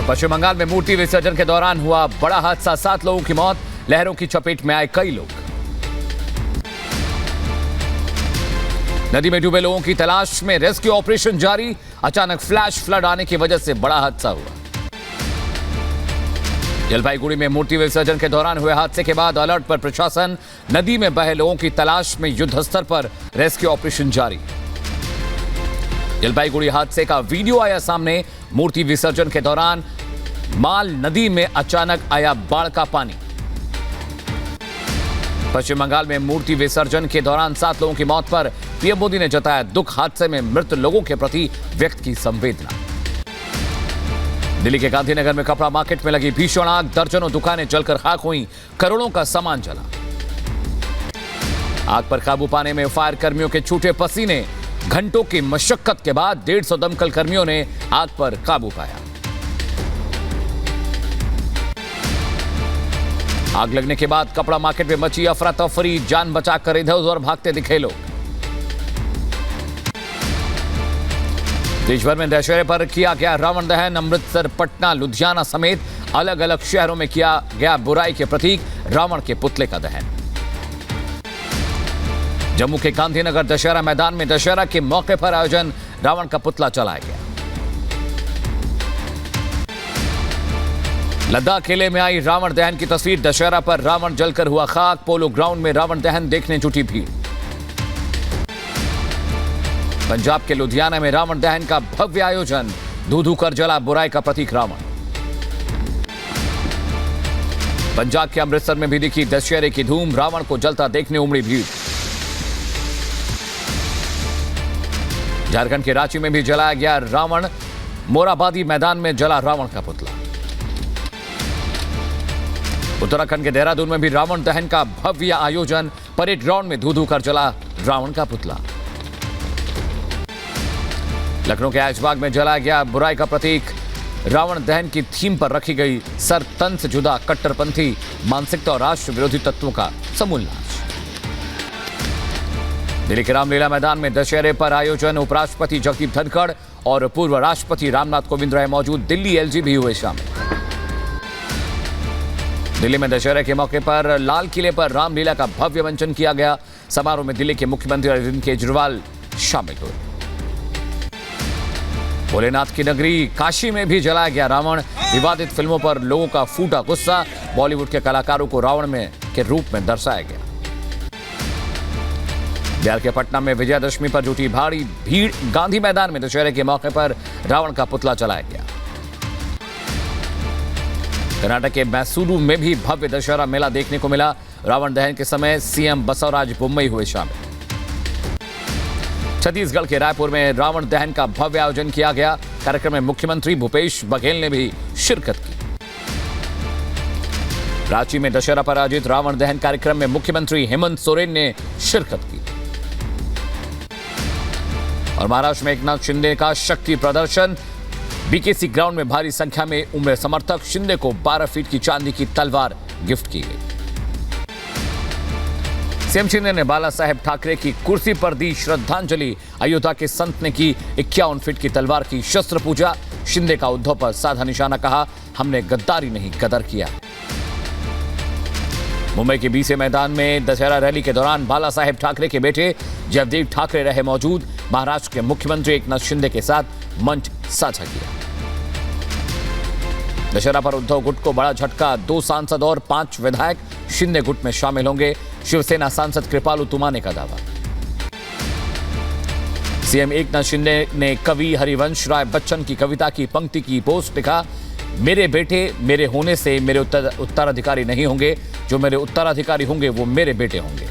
पश्चिम बंगाल में मूर्ति विसर्जन के दौरान हुआ बड़ा हादसा, 7 लोगों की मौत, लहरों की चपेट में आए कई लोग। नदी में डूबे लोगों की तलाश में रेस्क्यू ऑपरेशन जारी, अचानक फ्लैश फ्लड आने की वजह से बड़ा हादसा हुआ। जलपाईगुड़ी में मूर्ति विसर्जन के दौरान हुए हादसे के बाद अलर्ट पर प्रशासन, नदी में बहे लोगों की तलाश में युद्ध स्तर पर रेस्क्यू ऑपरेशन जारी। जलपाईगुड़ी हादसे का वीडियो आया सामने, मूर्ति विसर्जन के दौरान माल नदी में अचानक आया बाढ़ का पानी। पश्चिम बंगाल में मूर्ति विसर्जन के दौरान 7 लोगों की मौत पर पीएम मोदी ने जताया दुख, हादसे में मृत लोगों के प्रति व्यक्त की संवेदना। दिल्ली के गांधीनगर में कपड़ा मार्केट में लगी भीषण आग, दर्जनों दुकानें जलकर खाक हुई, करोड़ों का सामान जला। आग पर काबू पाने में फायर कर्मियों के छूटे पसीने, घंटों की मशक्कत के बाद 150 दमकल कर्मियों ने आग पर काबू पाया। आग लगने के बाद कपड़ा मार्केट में मची अफरा तफरी, जान बचाकर इधर उधर भागते दिखे लोग। देश भर में दशहरे पर किया गया रावण दहन, अमृतसर, पटना, लुधियाना समेत अलग अलग शहरों में किया गया बुराई के प्रतीक रावण के पुतले का दहन। जम्मू के गांधीनगर दशहरा मैदान में दशहरा के मौके पर आयोजन रावण का पुतला चलाया गया। लद्दाख किले में आई रावण दहन की तस्वीर, दशहरा पर रावण जलकर हुआ खाक, पोलो ग्राउंड में रावण दहन देखने जुटी भीड़। पंजाब के लुधियाना में रावण दहन का भव्य आयोजन, धू धू कर जला बुराई का प्रतीक रावण। पंजाब के अमृतसर में भी दिखी दशहरे की धूम, रावण को जलता देखने उमड़ी भीड़। झारखंड के रांची में भी जलाया गया रावण, मोराबादी मैदान में जला रावण का पुतला। उत्तराखंड के देहरादून में भी रावण दहन का भव्य आयोजन, परेड ग्राउंड में धू धू कर जला रावण का पुतला। लखनऊ के ऐशबाग में जलाया गया बुराई का प्रतीक रावण दहन की थीम पर रखी गई सर तन से जुदा कट्टरपंथी मानसिकता और राष्ट्र विरोधी तत्वों का समूल नाच। दिल्ली के रामलीला मैदान में दशहरे पर आयोजन, उपराष्ट्रपति जगदीप धनखड़ और पूर्व राष्ट्रपति रामनाथ कोविंद रहे मौजूद, दिल्ली एलजी भी हुए शामिल। दिल्ली में दशहरे के मौके पर लाल किले पर रामलीला का भव्य मंचन किया गया। समारोह में दिल्ली के मुख्यमंत्री अरविंद केजरीवाल शामिल हुए। भोलेनाथ की नगरी काशी में भी जलाया गया रावण, विवादित फिल्मों पर लोगों का फूटा गुस्सा, बॉलीवुड के कलाकारों को रावण में के रूप में दर्शाया गया। बिहार के पटना में विजयादशमी पर जुटी भारी भीड़, गांधी मैदान में दशहरे के मौके पर रावण का पुतला जलाया गया। कर्नाटक के मैसूरू में भी भव्य दशहरा मेला देखने को मिला। रावण दहन के समय सीएम बसवराज बोम्मई हुए शामिल। छत्तीसगढ़ के रायपुर में रावण दहन का भव्य आयोजन किया गया। कार्यक्रम में मुख्यमंत्री भूपेश बघेल ने भी शिरकत की। रांची में दशहरा पर आयोजित रावण दहन कार्यक्रम में मुख्यमंत्री हेमंत सोरेन ने शिरकत की। और महाराष्ट्र में एकनाथ शिंदे का शक्ति प्रदर्शन, बीकेसी ग्राउंड में भारी संख्या में उमड़े समर्थक, शिंदे को 12 फीट की चांदी की तलवार गिफ्ट की गई। सीएम शिंदे ने बाला साहेब ठाकरे की कुर्सी पर दी श्रद्धांजलि, अयोध्या के संत ने की 51 फीट की तलवार की शस्त्र पूजा। शिंदे का उद्धव पर साधा निशाना, कहा हमने गद्दारी नहीं गदर किया। मुंबई के बीसे मैदान में दशहरा रैली के दौरान बाला साहेब ठाकरे के बेटे जगदीप ठाकरे रहे मौजूद। महाराष्ट्र के मुख्यमंत्री एकनाथ शिंदे के साथ मंच साझा किया। दशहरा पर उद्धव गुट को बड़ा झटका, 2 सांसद और 5 विधायक शिंदे गुट में शामिल होंगे, शिवसेना सांसद कृपालू तुमाने का दावा। सीएम एकनाथ शिंदे ने कवि हरिवंश राय बच्चन की कविता की पंक्ति की पोस्ट लिखा, मेरे बेटे मेरे होने से मेरे उत्तराधिकारी नहीं होंगे, जो मेरे उत्तराधिकारी होंगे वो मेरे बेटे होंगे।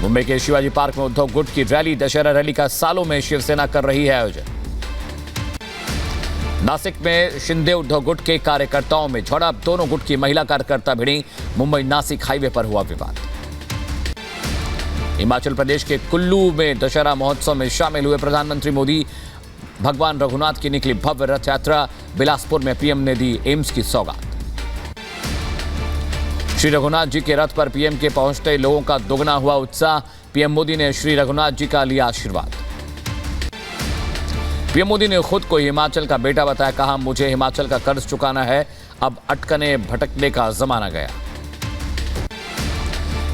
मुंबई के शिवाजी पार्क में उद्धव गुट की रैली, दशहरा रैली का सालों में शिवसेना कर रही है आयोजन। नासिक में शिंदे उद्धव गुट के कार्यकर्ताओं में झड़प, दोनों गुट की महिला कार्यकर्ता भिड़ी, मुंबई नासिक हाईवे पर हुआ विवाद। हिमाचल प्रदेश के कुल्लू में दशहरा महोत्सव में शामिल हुए प्रधानमंत्री मोदी, भगवान रघुनाथ की निकली भव्य रथ यात्रा, बिलासपुर में पीएम ने दी एम्स की सौगात। श्री रघुनाथ जी के रथ पर पीएम के पहुंचते लोगों का दोगुना हुआ उत्साह, पीएम मोदी ने श्री रघुनाथ जी का लिया आशीर्वाद। पीएम मोदी ने खुद को हिमाचल का बेटा बताया, कहा मुझे हिमाचल का कर्ज चुकाना है, अब अटकने भटकने का जमाना गया।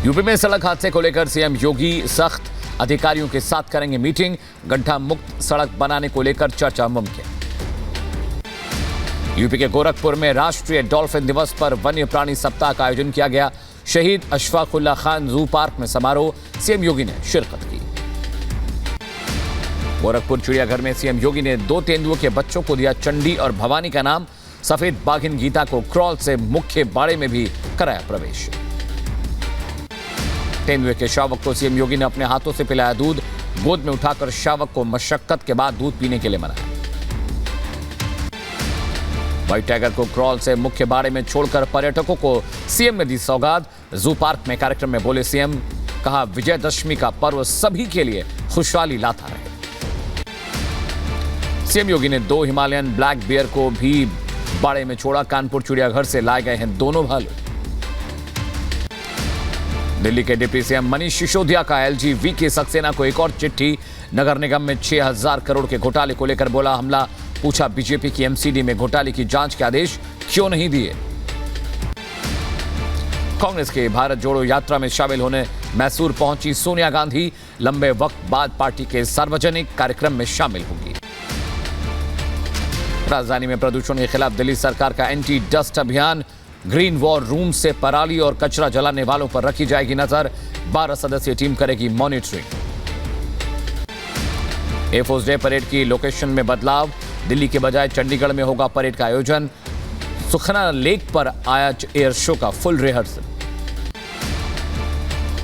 यूपी में सड़क हादसे को लेकर सीएम योगी सख्त, अधिकारियों के साथ करेंगे मीटिंग, गड्ढा मुक्त सड़क बनाने को लेकर चर्चा मुमकिन। यूपी के गोरखपुर में राष्ट्रीय डॉल्फिन दिवस पर वन्य प्राणी सप्ताह का आयोजन किया गया। शहीद अशफाकुल्ला खान जू पार्क में समारोह, सीएम योगी ने शिरकत की। गोरखपुर चिड़ियाघर में सीएम योगी ने 2 तेंदुओं के बच्चों को दिया चंडी और भवानी का नाम। सफेद बाघिन गीता को क्रॉल से मुख्य बाड़े में भी कराया प्रवेश। तेंदुए के शावक को सीएम योगी ने अपने हाथों से पिलाया दूध, गोद में उठाकर शावक को मशक्कत के बाद दूध पीने के लिए मनाया। व्हाइट टाइगर को क्रॉल से मुख्य बाड़े में छोड़कर पर्यटकों को सीएम ने दी सौगात। जू पार्क में कार्यक्रम में बोले सीएम, कहा विजयदशमी का पर्व सभी के लिए खुशहाली लाता रहे। सीएम योगी ने 2 हिमालयन ब्लैक बियर को भी बाड़े में छोड़ा। कानपुर चिड़ियाघर से लाए गए हैं दोनों भालू। दिल्ली के डिप्टी सीएम मनीष सिसोदिया का एलजी वीके सक्सेना को एक और चिट्ठी। नगर निगम में 6000 करोड़ के घोटाले को लेकर बोला हमला, पूछा बीजेपी की एमसीडी में घोटाले की जांच के आदेश क्यों नहीं दिए। कांग्रेस के भारत जोड़ो यात्रा में शामिल होने मैसूर पहुंची सोनिया गांधी, लंबे वक्त बाद पार्टी के सार्वजनिक कार्यक्रम में शामिल होंगी। राजधानी में प्रदूषण के खिलाफ दिल्ली सरकार का एंटी डस्ट अभियान, ग्रीन वॉर रूम से पराली और कचरा जलाने वालों पर रखी जाएगी नजर। 12 सदस्यीय टीम करेगी मॉनिटरिंग। एयरफोर्स डे परेड की लोकेशन में बदलाव, दिल्ली के बजाय चंडीगढ़ में होगा परेड का आयोजन। सुखना लेक पर आया एयर शो का फुल रिहर्सल।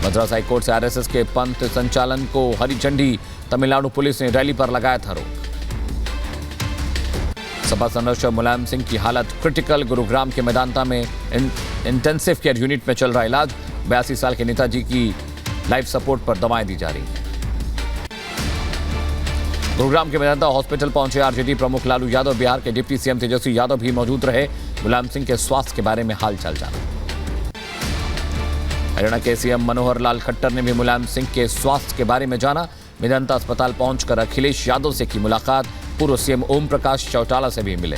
मद्रास हाईकोर्ट से आरएसएस के पंथ संचालन को हरी झंडी, तमिलनाडु पुलिस ने रैली पर लगाया था रोक। सपा संरक्षक मुलायम सिंह की हालत क्रिटिकल, गुरुग्राम के मेदांता में इंटेंसिव केयर यूनिट में चल रहा इलाज। 82 साल के नेताजी की लाइफ सपोर्ट पर दवाएं दी जा रही हैं। गुरुग्राम के मेदांता हॉस्पिटल पहुंचे आरजेडी प्रमुख लालू यादव, बिहार के डिप्टी सीएम तेजस्वी यादव भी मौजूद रहे। मुलायम सिंह के स्वास्थ्य के बारे में हालचाल जाना। हरियाणा के सीएम मनोहर लाल खट्टर ने भी मुलायम सिंह के स्वास्थ्य के बारे में जाना। मेदांता अस्पताल पहुंचकर अखिलेश यादव से की मुलाकात, पूर्व सीएम ओम प्रकाश चौटाला से भी मिले।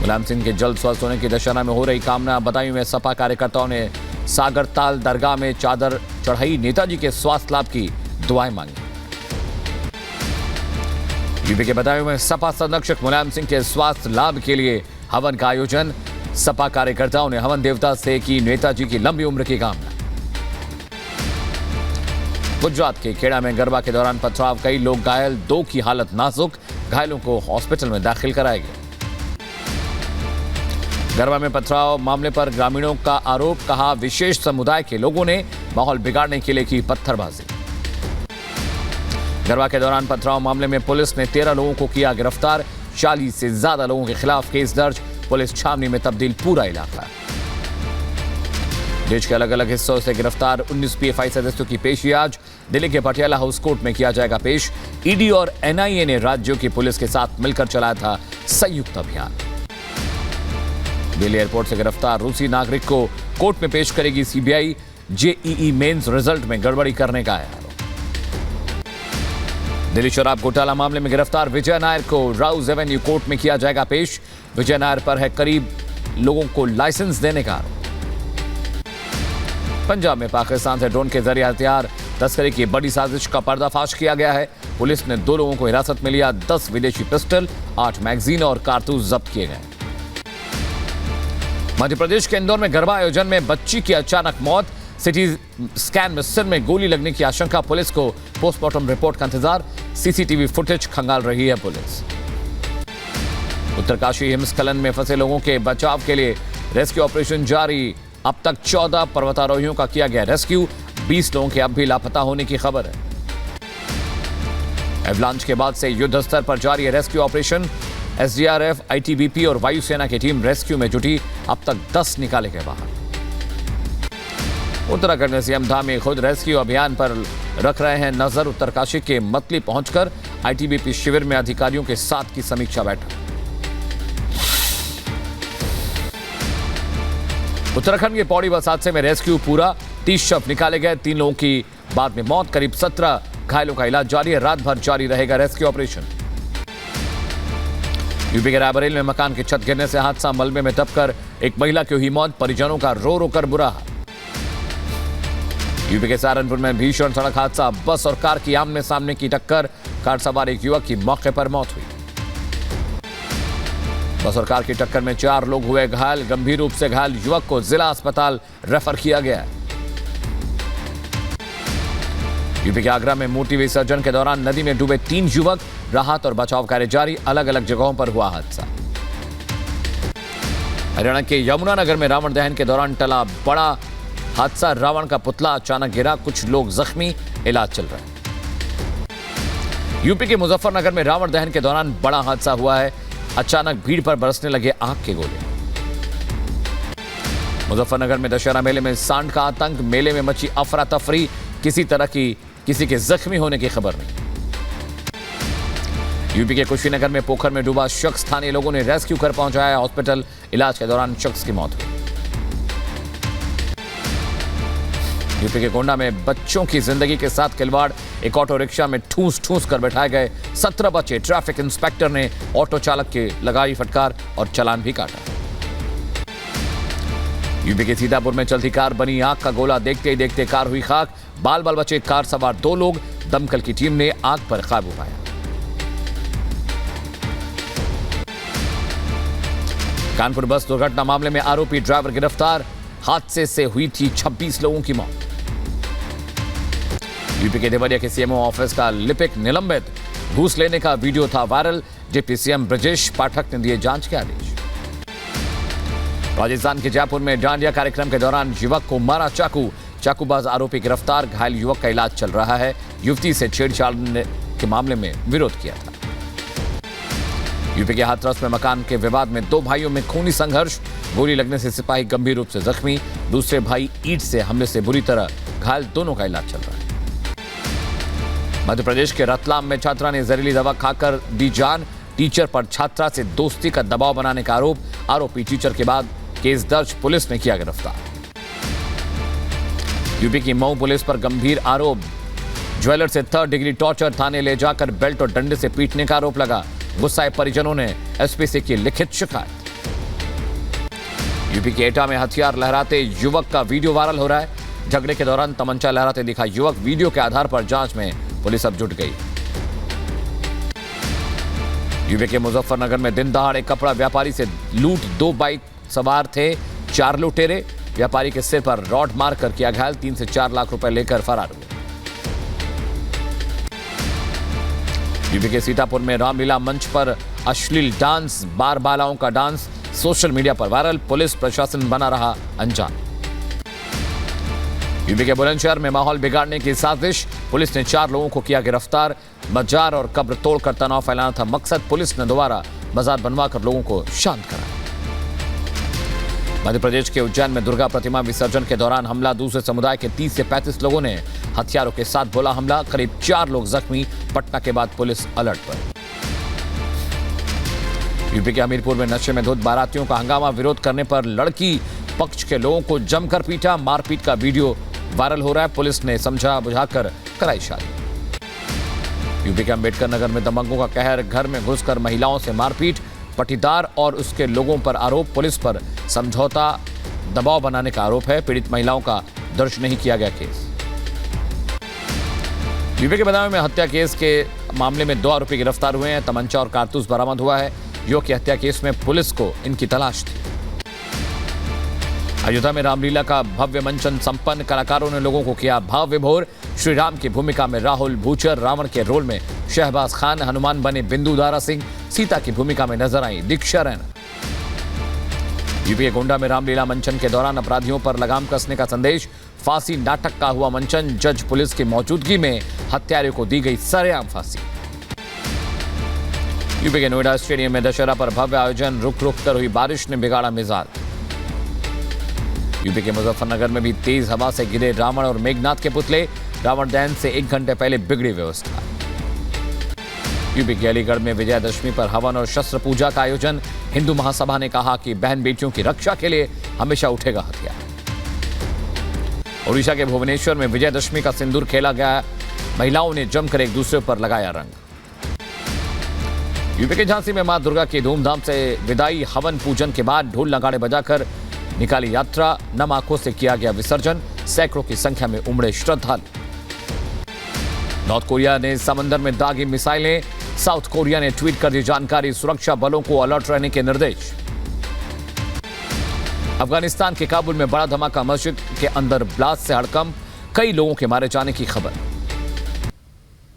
मुलायम सिंह के जल्द स्वस्थ होने की दशहरा में हो रही कामना। बदायूं में सपा कार्यकर्ताओं ने सागरताल दरगाह में चादर चढ़ाई, नेताजी के स्वास्थ्य लाभ की दुआएं मांगी। यूपी के बदायूं में सपा संरक्षक मुलायम सिंह के स्वास्थ्य लाभ के लिए हवन का आयोजन। सपा कार्यकर्ताओं ने हवन देवता से की नेताजी की लंबी उम्र की कामना। गुजरात के खेड़ा में गरबा के दौरान पथराव, कई लोग घायल, 2 की हालत नाजुक, घायलों को हॉस्पिटल में दाखिल कराया गया। गरबा में पथराव मामले पर ग्रामीणों का आरोप, कहा विशेष समुदाय के लोगों ने माहौल बिगाड़ने के लिए की पत्थरबाजी। गरबा के दौरान पथराव मामले में पुलिस ने 13 लोगों को किया गिरफ्तार। 40 से ज्यादा लोगों के खिलाफ केस दर्ज, पुलिस छावनी में तब्दील पूरा इलाका। देश के अलग अलग हिस्सों से गिरफ्तार 19 पीएफआई सदस्यों की पेशी आज दिल्ली के पटियाला हाउस कोर्ट में किया जाएगा पेश। ईडी और एनआईए ने राज्यों की पुलिस के साथ मिलकर चलाया था संयुक्त अभियान। दिल्ली एयरपोर्ट से गिरफ्तार रूसी नागरिक को कोर्ट में पेश करेगी सीबीआई। जेईई मेंस रिजल्ट में गड़बड़ी करने का आरोप। दिल्ली शराब घोटाला मामले में गिरफ्तार विजय नायर को राउज एवेन्यू कोर्ट में किया जाएगा पेश। विजय नायर पर है करीब लोगों को लाइसेंस देने का आरोप। पंजाब में पाकिस्तान से ड्रोन के जरिए हथियार तस्करी की बड़ी साजिश का पर्दाफाश किया गया है। पुलिस ने 2 लोगों को हिरासत में लिया। 10 विदेशी पिस्टल, 8 मैगजीन और कारतूस जब्त किए गए। मध्य प्रदेश के इंदौर में गरबा आयोजन में बच्ची की अचानक मौत, सिटी स्कैन में सिर में गोली लगने की आशंका। पुलिस को पोस्टमार्टम रिपोर्ट का इंतजार, सीसीटीवी फुटेज खंगाल रही है पुलिस। उत्तरकाशी हिमस्खलन में फंसे लोगों के बचाव के लिए रेस्क्यू ऑपरेशन जारी। अब तक 14 पर्वतारोहियों का किया गया रेस्क्यू। 20 लोगों के अब भी लापता होने की खबर है। एवलांच के बाद से युद्ध स्तर पर जारी है रेस्क्यू ऑपरेशन। एसडीआरएफ, आईटीबीपी और वायुसेना की टीम रेस्क्यू में जुटी। अब तक 10 निकाले गए बाहर। उत्तराखंड में सीएम धामी खुद रेस्क्यू अभियान पर रख रहे हैं नजर। उत्तरकाशी के मतली पहुंचकर आईटीबीपी शिविर में अधिकारियों के साथ की समीक्षा बैठक। उत्तराखंड के पौड़ी बस हादसे में रेस्क्यू पूरा, 30 शव निकाले गए। 3 लोगों की बाद में मौत, करीब 17 घायलों का इलाज जारी है। रात भर जारी रहेगा रेस्क्यू ऑपरेशन। यूपी के रायबरेली में मकान की छत गिरने से हादसा, मलबे में दबकर एक महिला की हुई मौत, परिजनों का रो रो कर बुरा हाल। यूपी के सहारनपुर में भीषण सड़क हादसा, बस और कार की आमने सामने की टक्कर, कार सवार एक युवक की मौके पर मौत हुई। बस और कार की टक्कर में 4 लोग हुए घायल, गंभीर रूप से घायल युवक को जिला अस्पताल रेफर किया गया है। यूपी के आगरा में मूर्ति विसर्जन के दौरान नदी में डूबे 3 युवक, राहत और बचाव कार्य जारी, अलग अलग जगहों पर हुआ हादसा। हरियाणा के यमुनानगर में रावण दहन के दौरान टला बड़ा हादसा, रावण का पुतला अचानक गिरा, कुछ लोग जख्मी, इलाज चल रहा है। यूपी के मुजफ्फरनगर में रावण दहन के दौरान बड़ा हादसा हुआ है, अचानक भीड़ पर बरसने लगे आग के गोले। मुजफ्फरनगर में दशहरा मेले में सांड का आतंक, मेले में मची अफरा तफरी, किसी के जख्मी होने की खबर नहीं। यूपी के कुशीनगर में पोखर में डूबा शख्स, स्थानीय लोगों ने रेस्क्यू कर पहुंचाया हॉस्पिटल, इलाज के दौरान शख्स की मौत हुई। यूपी के गोंडा में बच्चों की जिंदगी के साथ खिलवाड़, एक ऑटो रिक्शा में ठूस ठूस कर बैठाए गए 17 बच्चे, ट्रैफिक इंस्पेक्टर ने ऑटो चालक के लगाई फटकार और चालान भी काटा। यूपी के सीतापुर में चलती कार बनी आग का गोला, देखते ही देखते कार हुई खाक, बाल बाल बचे कार सवार 2 लोग, दमकल की टीम ने आग पर काबू पाया। कानपुर बस दुर्घटना मामले में आरोपी ड्राइवर गिरफ्तार, हादसे से हुई थी 26 लोगों की मौत। यूपी के देवरिया के सीएमओ ऑफिस का लिपिक निलंबित, घूस लेने का वीडियो था viral, deputy CM Brajesh Pathak ने दिए जांच के आदेश। राजस्थान के जयपुर में डांडिया कार्यक्रम के दौरान युवक को मारा चाकू, चाकूबाज आरोपी गिरफ्तार, घायल युवक का इलाज चल रहा है। युवती से छेड़छाड़ के मामले में विरोध किया था। यूपी के हाथरस में मकान के विवाद में 2 भाइयों में खूनी संघर्ष, गोली लगने से सिपाही गंभीर रूप से जख्मी, दूसरे भाई ईंट से हमले से बुरी तरह घायल, दोनों का इलाज चल रहा है। मध्य प्रदेश के रतलाम में छात्रा ने जहरीली दवा खाकर दी जान, टीचर पर छात्रा से दोस्ती का दबाव बनाने का आरोप, आरोपी टीचर के बाद केस दर्ज, पुलिस ने किया गिरफ्तार। यूपी की मऊ पुलिस पर गंभीर आरोप, ज्वेलर से 3rd डिग्री टॉर्चर, थाने ले जाकर बेल्ट और डंडे से पीटने का आरोप लगा, गुस्साए परिजनों ने एसपी से की लिखित शिकायत। यूपी के एटा में हथियार लहराते युवक का वीडियो वायरल हो रहा है, झगड़े के दौरान तमंचा लहराते दिखा युवक, वीडियो के आधार पर जांच में पुलिस अब जुट गई। यूपी के मुजफ्फरनगर में दिन दहाड़े कपड़ा व्यापारी से लूट, 2 बाइक सवार थे 4 लुटेरे, व्यापारी के सिर पर रॉड मारकर किया घायल, 3 से 4 लाख रुपए लेकर फरार हुए। यूपी के सीतापुर में रामलीला मंच पर अश्लील डांस, बार बालाओं का डांस सोशल मीडिया पर वायरल, पुलिस प्रशासन बना रहा अनजान। यूपी के बुलंदशहर में माहौल बिगाड़ने की साजिश, पुलिस ने 4 लोगों को किया गिरफ्तार, बाजार और कब्र तोड़कर तनाव फैलाना था मकसद, पुलिस ने दोबारा बाजार बनवाकर लोगों को शांत कराया। मध्य प्रदेश के उज्जैन में दुर्गा प्रतिमा विसर्जन के दौरान हमला, दूसरे समुदाय के 30 से 35 लोगों ने हथियारों के साथ बोला हमला, करीब 4 लोग जख्मी, पटना के बाद पुलिस अलर्ट पर। यूपी के हमीरपुर में नशे में धुत बारातियों का हंगामा, विरोध करने पर लड़की पक्ष के लोगों को जमकर पीटा, मारपीट का वीडियो वायरल हो रहा है, पुलिस ने समझा बुझाकर कराई शादी। यूपी के अंबेडकर नगर में दबंगों का कहर, घर में घुसकर महिलाओं से मारपीट, पटीदार और उसके लोगों पर आरोप, पुलिस पर समझौता दबाव बनाने का आरोप है, पीड़ित महिलाओं का दर्ज नहीं किया गया केस। यूपी के बदायूं में हत्या केस के मामले में 2 आरोपी गिरफ्तार हुए हैं, तमंचा और कारतूस बरामद हुआ है, युवक की हत्या केस में पुलिस को इनकी तलाश थी। अयोध्या में रामलीला का भव्य मंचन संपन्न, कलाकारों ने लोगों को किया भाव विभोर, श्री राम की भूमिका में राहुल भूचर, रावण के रोल में शहबाज खान, हनुमान बने बिंदु दारा सिंह, सीता की भूमिका में नजर आई दीक्षा रैना। यूपी के गोंडा में रामलीला मंचन के दौरान अपराधियों पर लगाम कसने का संदेश, फांसी नाटक का हुआ मंचन, जज पुलिस की मौजूदगी में हत्यारे को दी गई सरेआम फांसी। यूपी के नोएडा स्टेडियम में दशहरा पर भव्य आयोजन, रुक रुक कर हुई बारिश ने बिगाड़ा मिजाज। यूपी के मुजफ्फरनगर में भी तेज हवा से गिरे रावण और मेघनाथ के पुतले, रावण दहन से 1 घंटे पहले बिगड़ी व्यवस्था। यूपी के अलीगढ़ में विजयदशमी पर हवन और शस्त्र पूजा का आयोजन, हिंदू महासभा ने कहा कि बहन बेटियों की रक्षा के लिए हमेशा उठेगा हथियार। ओडिशा के भुवनेश्वर में विजयदशमी का सिंदूर खेला गया, महिलाओं ने जमकर एक दूसरे पर लगाया रंग। यूपी के झांसी में मां दुर्गा की धूमधाम से विदाई। हवन पूजन के बाद ढोल नगाड़े बजाकर निकाली यात्रा। नम आंखों से किया गया विसर्जन। सैकड़ों की संख्या में उमड़े श्रद्धालु। नॉर्थ कोरिया ने समंदर में दागी मिसाइलें। साउथ कोरिया ने ट्वीट कर दी जानकारी। सुरक्षा बलों को अलर्ट रहने के निर्देश। अफगानिस्तान के काबुल में बड़ा धमाका। मस्जिद के अंदर ब्लास्ट से हड़कंप। कई लोगों के मारे जाने की खबर।